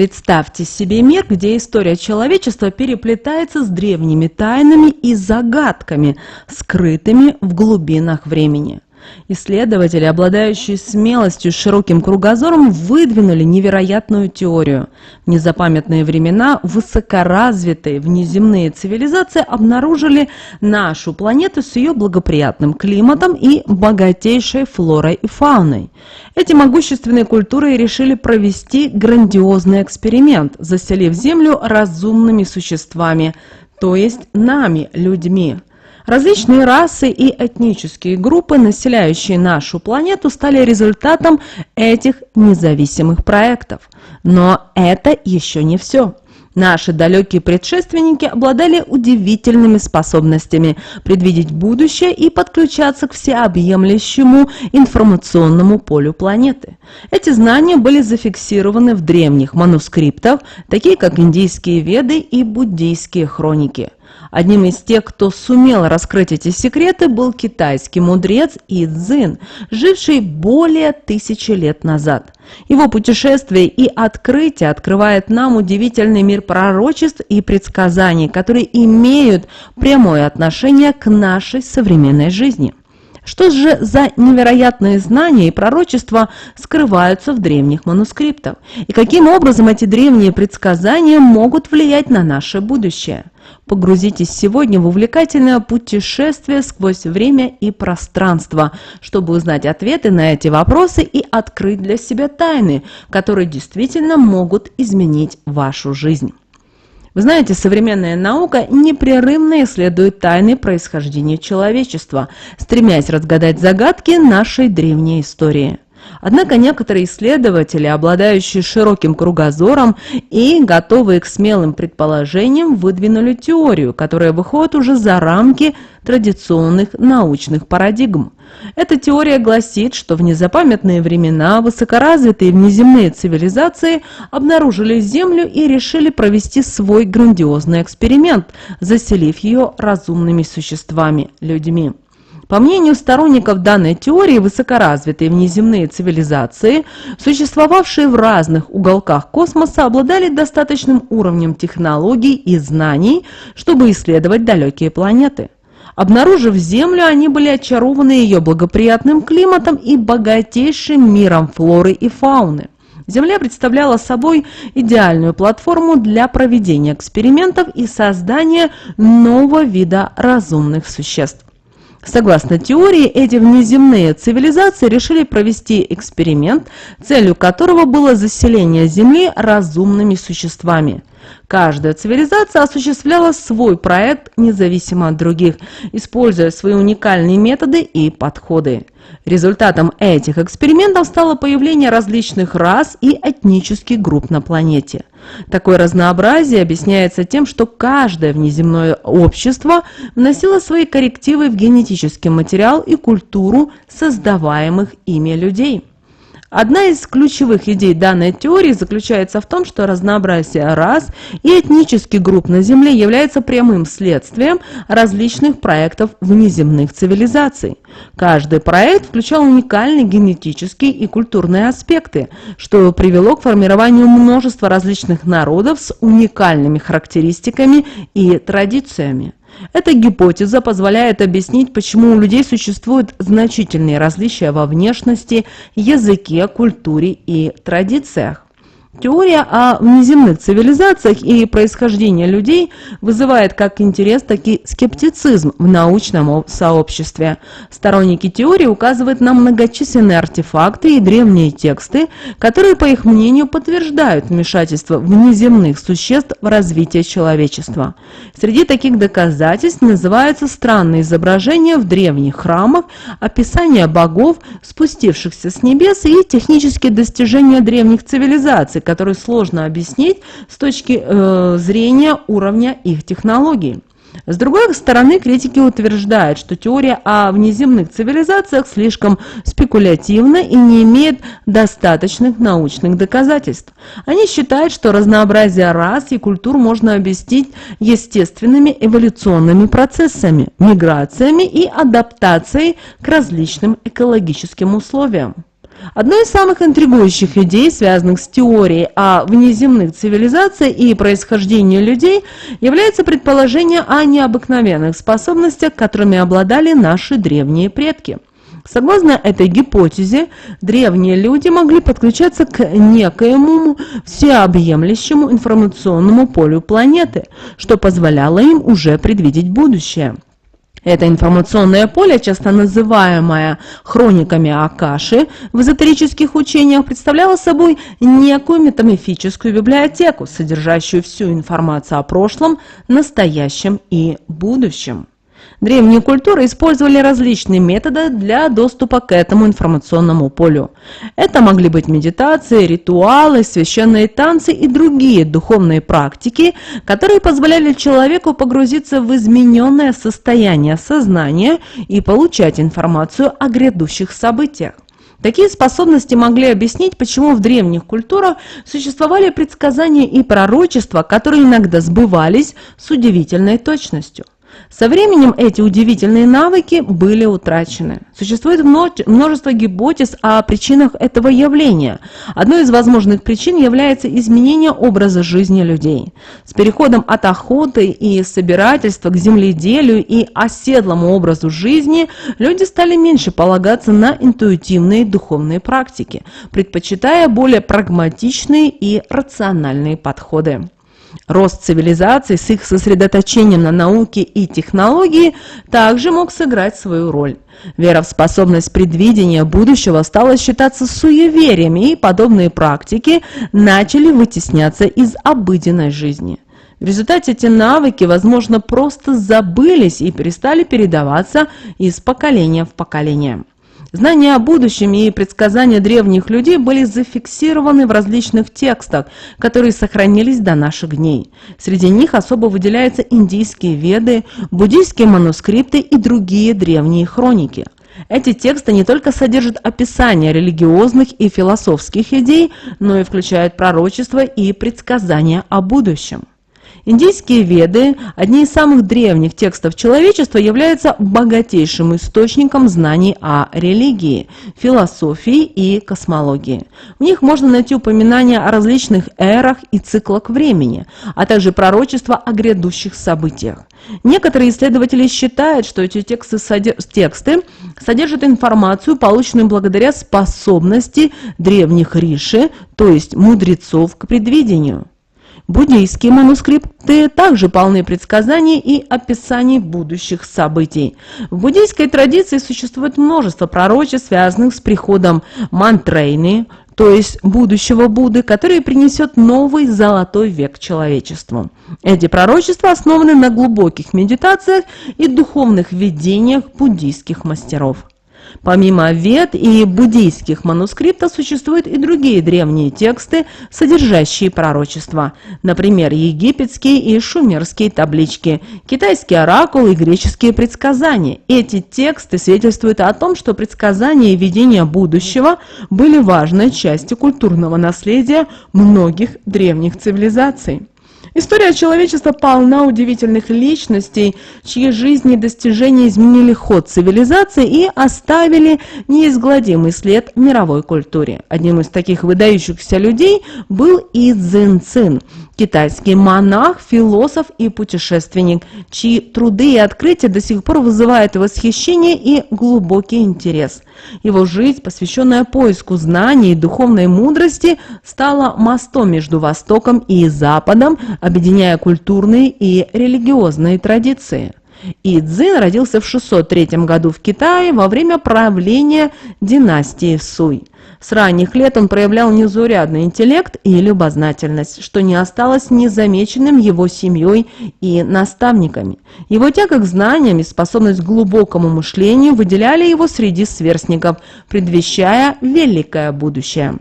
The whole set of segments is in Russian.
Представьте себе мир, где история человечества переплетается с древними тайнами и загадками, скрытыми в глубинах времени. Исследователи, обладающие смелостью и широким кругозором, выдвинули невероятную теорию. В незапамятные времена высокоразвитые внеземные цивилизации обнаружили нашу планету с ее благоприятным климатом и богатейшей флорой и фауной. Эти могущественные культуры решили провести грандиозный эксперимент, заселив Землю разумными существами, то есть нами, людьми. Различные расы и этнические группы, населяющие нашу планету, стали результатом этих независимых проектов. Но это еще не все. Наши далекие предшественники обладали удивительными способностями предвидеть будущее и подключаться к всеобъемлющему информационному полю планеты. Эти знания были зафиксированы в древних манускриптах, такие как индийские Веды и буддийские хроники. Одним из тех, кто сумел раскрыть эти секреты, был китайский мудрец И Цзин, живший более 1000 лет назад. Его путешествие и открытие открывает нам удивительный мир пророчеств и предсказаний, которые имеют прямое отношение к нашей современной жизни. Что же за невероятные знания и пророчества скрываются в древних манускриптах? И каким образом эти древние предсказания могут влиять на наше будущее? Погрузитесь сегодня в увлекательное путешествие сквозь время и пространство, чтобы узнать ответы на эти вопросы и открыть для себя тайны, которые действительно могут изменить вашу жизнь. Вы знаете, современная наука непрерывно исследует тайны происхождения человечества, стремясь разгадать загадки нашей древней истории. Однако некоторые исследователи, обладающие широким кругозором и готовые к смелым предположениям, выдвинули теорию, которая выходит уже за рамки традиционных научных парадигм. Эта теория гласит, что в незапамятные времена высокоразвитые внеземные цивилизации обнаружили Землю и решили провести свой грандиозный эксперимент, заселив ее разумными существами, людьми. По мнению сторонников данной теории, высокоразвитые внеземные цивилизации, существовавшие в разных уголках космоса, обладали достаточным уровнем технологий и знаний, чтобы исследовать далекие планеты. Обнаружив Землю, они были очарованы ее благоприятным климатом и богатейшим миром флоры и фауны. Земля представляла собой идеальную платформу для проведения экспериментов и создания нового вида разумных существ. Согласно теории, эти внеземные цивилизации решили провести эксперимент, целью которого было заселение Земли разумными существами. Каждая цивилизация осуществляла свой проект независимо от других, используя свои уникальные методы и подходы. Результатом этих экспериментов стало появление различных рас и этнических групп на планете. Такое разнообразие объясняется тем, что каждое внеземное общество вносило свои коррективы в генетический материал и культуру создаваемых ими людей. Одна из ключевых идей данной теории заключается в том, что разнообразие рас и этнических групп на Земле является прямым следствием различных проектов внеземных цивилизаций. Каждый проект включал уникальные генетические и культурные аспекты, что привело к формированию множества различных народов с уникальными характеристиками и традициями. Эта гипотеза позволяет объяснить, почему у людей существуют значительные различия во внешности, языке, культуре и традициях. Теория о внеземных цивилизациях и происхождении людей вызывает как интерес, так и скептицизм в научном сообществе. Сторонники теории указывают на многочисленные артефакты и древние тексты, которые, по их мнению, подтверждают вмешательство внеземных существ в развитие человечества. Среди таких доказательств называются странные изображения в древних храмах, описания богов, спустившихся с небес, и технические достижения древних цивилизаций, которые сложно объяснить с точки зрения уровня их технологий. С другой стороны, критики утверждают, что теория о внеземных цивилизациях слишком спекулятивна и не имеет достаточных научных доказательств. Они считают, что разнообразие рас и культур можно объяснить естественными эволюционными процессами, миграциями и адаптацией к различным экологическим условиям. Одной из самых интригующих идей, связанных с теорией о внеземных цивилизациях и происхождении людей, является предположение о необыкновенных способностях, которыми обладали наши древние предки. Согласно этой гипотезе, древние люди могли подключаться к некоему всеобъемлющему информационному полю планеты, что позволяло им уже предвидеть будущее. Это информационное поле, часто называемое хрониками Акаши в эзотерических учениях, представляло собой некую метаморфическую библиотеку, содержащую всю информацию о прошлом, настоящем и будущем. Древние культуры использовали различные методы для доступа к этому информационному полю. Это могли быть медитации, ритуалы, священные танцы и другие духовные практики, которые позволяли человеку погрузиться в измененное состояние сознания и получать информацию о грядущих событиях. Такие способности могли объяснить, почему в древних культурах существовали предсказания и пророчества, которые иногда сбывались с удивительной точностью. Со временем эти удивительные навыки были утрачены. Существует множество гипотез о причинах этого явления. Одной из возможных причин является изменение образа жизни людей. С переходом от охоты и собирательства к земледелию и оседлому образу жизни люди стали меньше полагаться на интуитивные духовные практики, предпочитая более прагматичные и рациональные подходы. Рост цивилизаций с их сосредоточением на науке и технологии также мог сыграть свою роль. Вера в способность предвидения будущего стала считаться суеверием, и подобные практики начали вытесняться из обыденной жизни. В результате эти навыки, возможно, просто забылись и перестали передаваться из поколения в поколение. Знания о будущем и предсказания древних людей были зафиксированы в различных текстах, которые сохранились до наших дней. Среди них особо выделяются индийские веды, буддийские манускрипты и другие древние хроники. Эти тексты не только содержат описание религиозных и философских идей, но и включают пророчества и предсказания о будущем. Индийские веды, одни из самых древних текстов человечества, являются богатейшим источником знаний о религии, философии и космологии. В них можно найти упоминания о различных эрах и циклах времени, а также пророчества о грядущих событиях. Некоторые исследователи считают, что эти тексты содержат информацию, полученную благодаря способности древних риши, то есть мудрецов, к предвидению. Буддийские манускрипты также полны предсказаний и описаний будущих событий. В буддийской традиции существует множество пророчеств, связанных с приходом Мантрейны, то есть будущего Будды, который принесет новый золотой век человечеству. Эти пророчества основаны на глубоких медитациях и духовных видениях буддийских мастеров. Помимо вед и буддийских манускриптов существуют и другие древние тексты, содержащие пророчества, например, египетские и шумерские таблички, китайские оракулы и греческие предсказания. Эти тексты свидетельствуют о том, что предсказания и видения будущего были важной частью культурного наследия многих древних цивилизаций. История человечества полна удивительных личностей, чьи жизни и достижения изменили ход цивилизации и оставили неизгладимый след в мировой культуре. Одним из таких выдающихся людей был И Цзин Цин, китайский монах, философ и путешественник, чьи труды и открытия до сих пор вызывают восхищение и глубокий интерес. Его жизнь, посвященная поиску знаний и духовной мудрости, стала мостом между Востоком и Западом, объединяя культурные и религиозные традиции. И Цзин родился в 603 году в Китае во время правления династии Суй. С ранних лет он проявлял незаурядный интеллект и любознательность, что не осталось незамеченным его семьей и наставниками. Его тяга к знаниям и способность к глубокому мышлению выделяли его среди сверстников, предвещая великое будущее.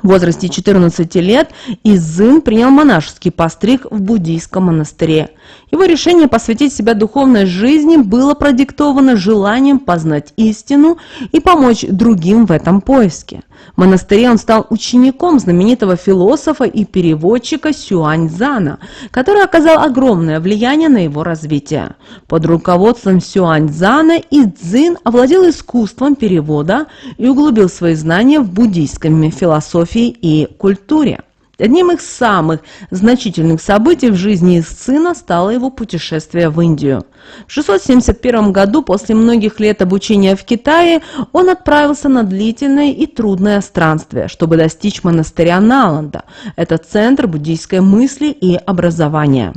В возрасте 14 лет Ицзин принял монашеский постриг в буддийском монастыре. Его решение посвятить себя духовной жизни было продиктовано желанием познать истину и помочь другим в этом поиске. В монастыре он стал учеником знаменитого философа и переводчика Сюаньцзяна, который оказал огромное влияние на его развитие. Под руководством Сюаньцзяна Ицзин овладел искусством перевода и углубил свои знания в буддийской философии и культуре. Одним из самых значительных событий в жизни Ицзина стало его путешествие в Индию. В 671 году, после многих лет обучения в Китае, он отправился на длительное и трудное странствие, чтобы достичь монастыря Наланда. Это центр буддийской мысли и образования.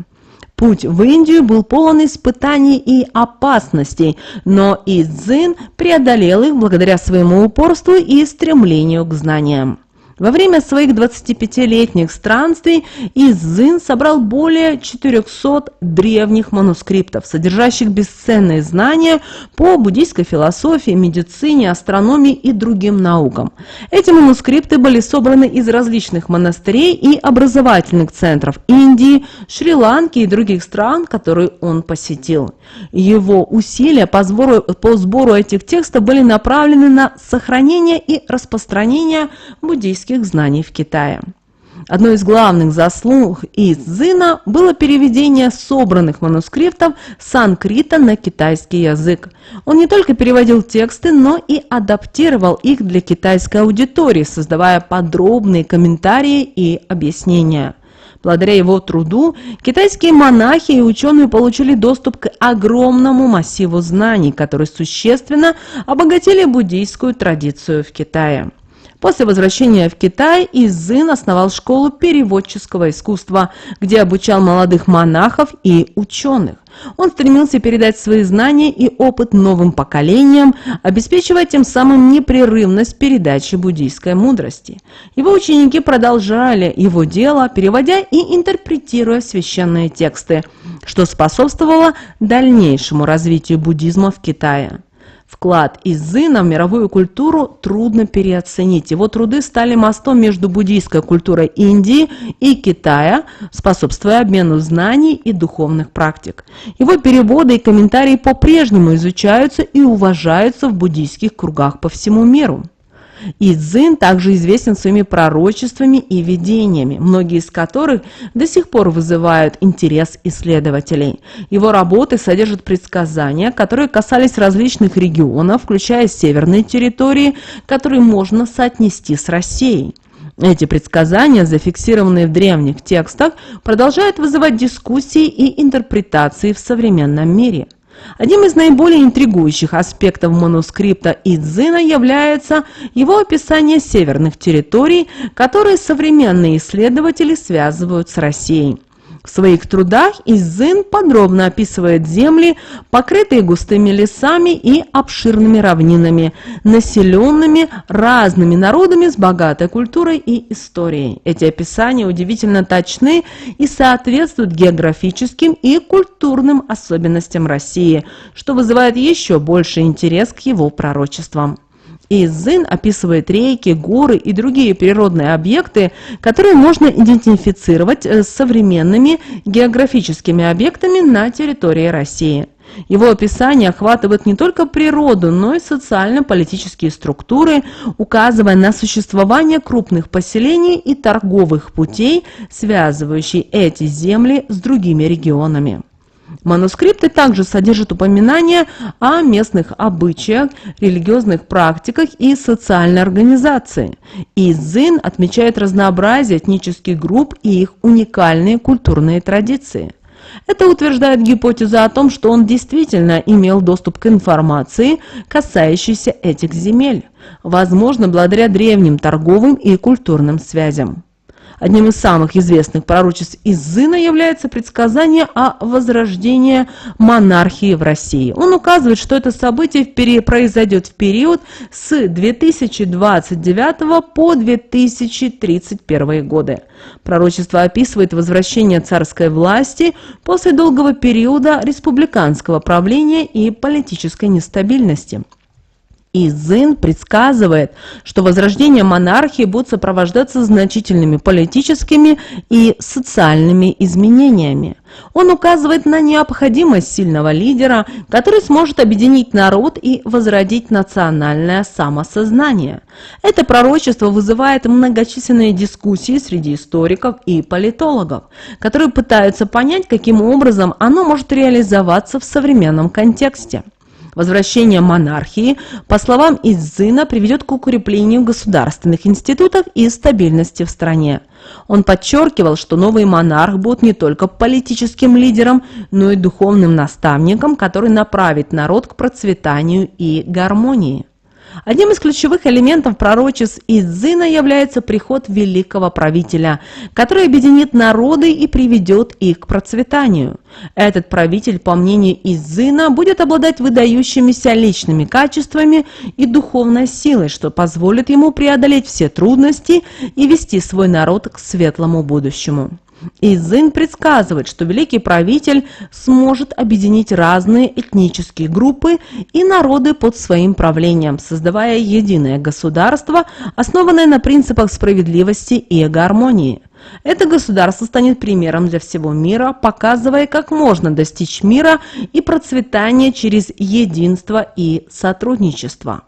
Путь в Индию был полон испытаний и опасностей, но Ицзин преодолел их благодаря своему упорству и стремлению к знаниям. Во время своих 25-летних странствий Ицзин собрал более 400 древних манускриптов, содержащих бесценные знания по буддийской философии, медицине, астрономии и другим наукам. Эти манускрипты были собраны из различных монастырей и образовательных центров Индии, Шри-Ланки и других стран, которые он посетил. Его усилия по сбору этих текстов были направлены на сохранение и распространение буддийских знаний в Китае. Одной из главных заслуг Ицзина было переведение собранных манускриптов с санскрита на китайский язык. Он не только переводил тексты, но и адаптировал их для китайской аудитории, создавая подробные комментарии и объяснения. Благодаря его труду китайские монахи и ученые получили доступ к огромному массиву знаний, которые существенно обогатили буддийскую традицию в Китае. После возвращения в Китай Ицзин основал школу переводческого искусства, где обучал молодых монахов и ученых. Он стремился передать свои знания и опыт новым поколениям, обеспечивая тем самым непрерывность передачи буддийской мудрости. Его ученики продолжали его дело, переводя и интерпретируя священные тексты, что способствовало дальнейшему развитию буддизма в Китае. Вклад Ицзина в мировую культуру трудно переоценить. Его труды стали мостом между буддийской культурой Индии и Китая, способствуя обмену знаний и духовных практик. Его переводы и комментарии по-прежнему изучаются и уважаются в буддийских кругах по всему миру. Ицзин также известен своими пророчествами и видениями, многие из которых до сих пор вызывают интерес исследователей. Его работы содержат предсказания, которые касались различных регионов, включая северные территории, которые можно соотнести с Россией. Эти предсказания, зафиксированные в древних текстах, продолжают вызывать дискуссии и интерпретации в современном мире. Одним из наиболее интригующих аспектов манускрипта Ицзина является его описание северных территорий, которые современные исследователи связывают с Россией. В своих трудах Ицзин подробно описывает земли, покрытые густыми лесами и обширными равнинами, населенными разными народами с богатой культурой и историей. Эти описания удивительно точны и соответствуют географическим и культурным особенностям России, что вызывает еще больший интерес к его пророчествам. Ицзин описывает реки, горы и другие природные объекты, которые можно идентифицировать с современными географическими объектами на территории России. Его описание охватывает не только природу, но и социально-политические структуры, указывая на существование крупных поселений и торговых путей, связывающих эти земли с другими регионами. Манускрипты также содержат упоминания о местных обычаях, религиозных практиках и социальной организации. Ицзин отмечает разнообразие этнических групп и их уникальные культурные традиции. Это утверждает гипотезу о том, что он действительно имел доступ к информации, касающейся этих земель, возможно, благодаря древним торговым и культурным связям. Одним из самых известных пророчеств Ицзина является предсказание о возрождении монархии в России. Он указывает, что это событие произойдет в период с 2029 по 2031 годы. Пророчество описывает возвращение царской власти после долгого периода республиканского правления и политической нестабильности. Изын предсказывает, что возрождение монархии будет сопровождаться значительными политическими и социальными изменениями. Он указывает на необходимость сильного лидера, который сможет объединить народ и возродить национальное самосознание. Это пророчество вызывает многочисленные дискуссии среди историков и политологов, которые пытаются понять, каким образом оно может реализоваться в современном контексте. Возвращение монархии, по словам Изына, приведет к укреплению государственных институтов и стабильности в стране. Он подчеркивал, что новый монарх будет не только политическим лидером, но и духовным наставником, который направит народ к процветанию и гармонии. Одним из ключевых элементов пророчеств Изына является приход великого правителя, который объединит народы и приведет их к процветанию. Этот правитель, по мнению Изына, будет обладать выдающимися личными качествами и духовной силой, что позволит ему преодолеть все трудности и вести свой народ к светлому будущему. Изын предсказывает, что великий правитель сможет объединить разные этнические группы и народы под своим правлением, создавая единое государство, основанное на принципах справедливости и гармонии. Это государство станет примером для всего мира, показывая, как можно достичь мира и процветания через единство и сотрудничество.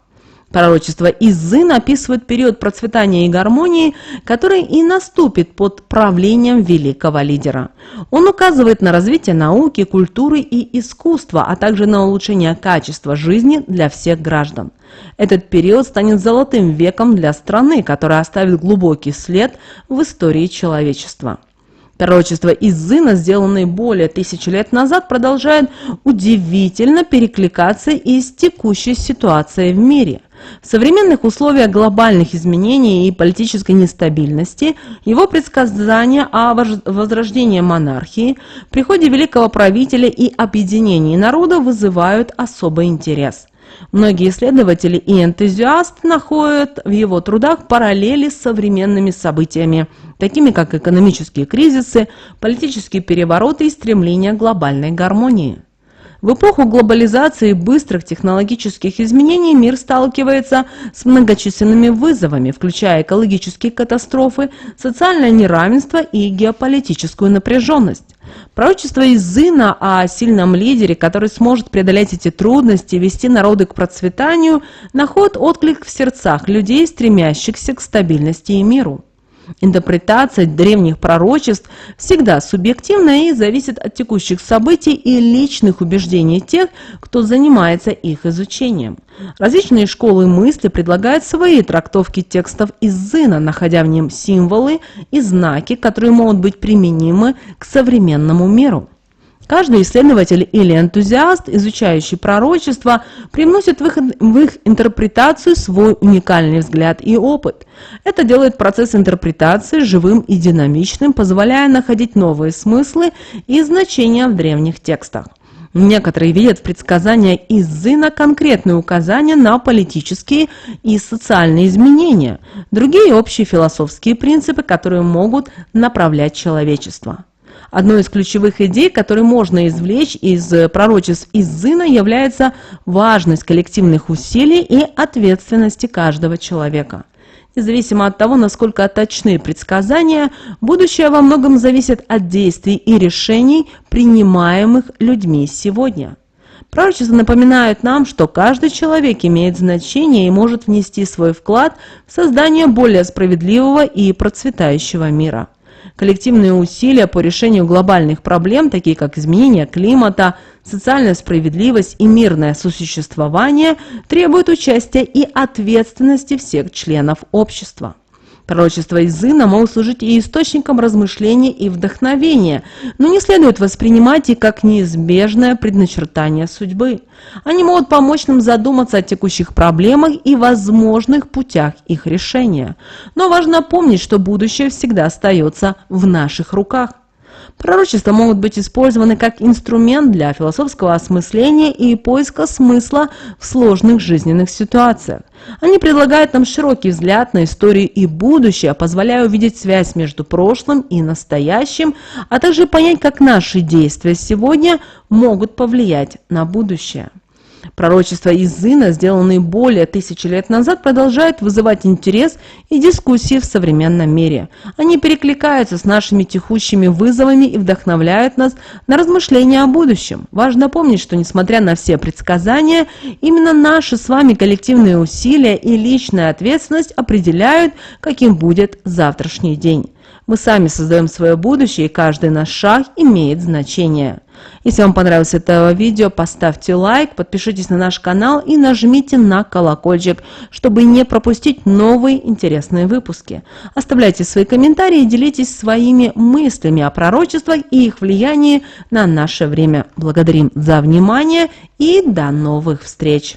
Пророчество Изына описывает период процветания и гармонии, который и наступит под правлением великого лидера. Он указывает на развитие науки, культуры и искусства, а также на улучшение качества жизни для всех граждан. Этот период станет золотым веком для страны, которая оставит глубокий след в истории человечества. Пророчества Изына, сделанные более 1000 лет назад, продолжают удивительно перекликаться и с текущей ситуацией в мире. В современных условиях глобальных изменений и политической нестабильности его предсказания о возрождении монархии, приходе великого правителя и объединении народа вызывают особый интерес. Многие исследователи и энтузиасты находят в его трудах параллели с современными событиями, такими как экономические кризисы, политические перевороты и стремление к глобальной гармонии. В эпоху глобализации и быстрых технологических изменений мир сталкивается с многочисленными вызовами, включая экологические катастрофы, социальное неравенство и геополитическую напряженность. Пророчество Изына о сильном лидере, который сможет преодолеть эти трудности и вести народы к процветанию, находит отклик в сердцах людей, стремящихся к стабильности и миру. Интерпретация древних пророчеств всегда субъективна и зависит от текущих событий и личных убеждений тех, кто занимается их изучением. Различные школы мысли предлагают свои трактовки текстов Изына, находя в нем символы и знаки, которые могут быть применимы к современному миру. Каждый исследователь или энтузиаст, изучающий пророчества, привносит в их интерпретацию свой уникальный взгляд и опыт. Это делает процесс интерпретации живым и динамичным, позволяя находить новые смыслы и значения в древних текстах. Некоторые видят в предсказаниях Изына конкретные указания на политические и социальные изменения, другие – общие философские принципы, которые могут направлять человечество. Одной из ключевых идей, которые можно извлечь из пророчеств Изына, является важность коллективных усилий и ответственности каждого человека. Независимо от того, насколько точны предсказания, будущее во многом зависит от действий и решений, принимаемых людьми сегодня. Пророчества напоминают нам, что каждый человек имеет значение и может внести свой вклад в создание более справедливого и процветающего мира. Коллективные усилия по решению глобальных проблем, такие как изменение климата, социальная справедливость и мирное сосуществование, требуют участия и ответственности всех членов общества. Пророчества Изына могут служить и источником размышлений и вдохновения, но не следует воспринимать их как неизбежное предначертание судьбы. Они могут помочь нам задуматься о текущих проблемах и возможных путях их решения. Но важно помнить, что будущее всегда остается в наших руках. Пророчества могут быть использованы как инструмент для философского осмысления и поиска смысла в сложных жизненных ситуациях. Они предлагают нам широкий взгляд на историю и будущее, позволяя увидеть связь между прошлым и настоящим, а также понять, как наши действия сегодня могут повлиять на будущее. Пророчества Изына, сделанные более 1000 лет назад, продолжают вызывать интерес и дискуссии в современном мире. Они перекликаются с нашими текущими вызовами и вдохновляют нас на размышления о будущем. Важно помнить, что несмотря на все предсказания, именно наши с вами коллективные усилия и личная ответственность определяют, каким будет завтрашний день. Мы сами создаем свое будущее, и каждый наш шаг имеет значение. Если вам понравилось это видео, поставьте лайк, подпишитесь на наш канал и нажмите на колокольчик, чтобы не пропустить новые интересные выпуски. Оставляйте свои комментарии и делитесь своими мыслями о пророчествах и их влиянии на наше время. Благодарим за внимание и до новых встреч!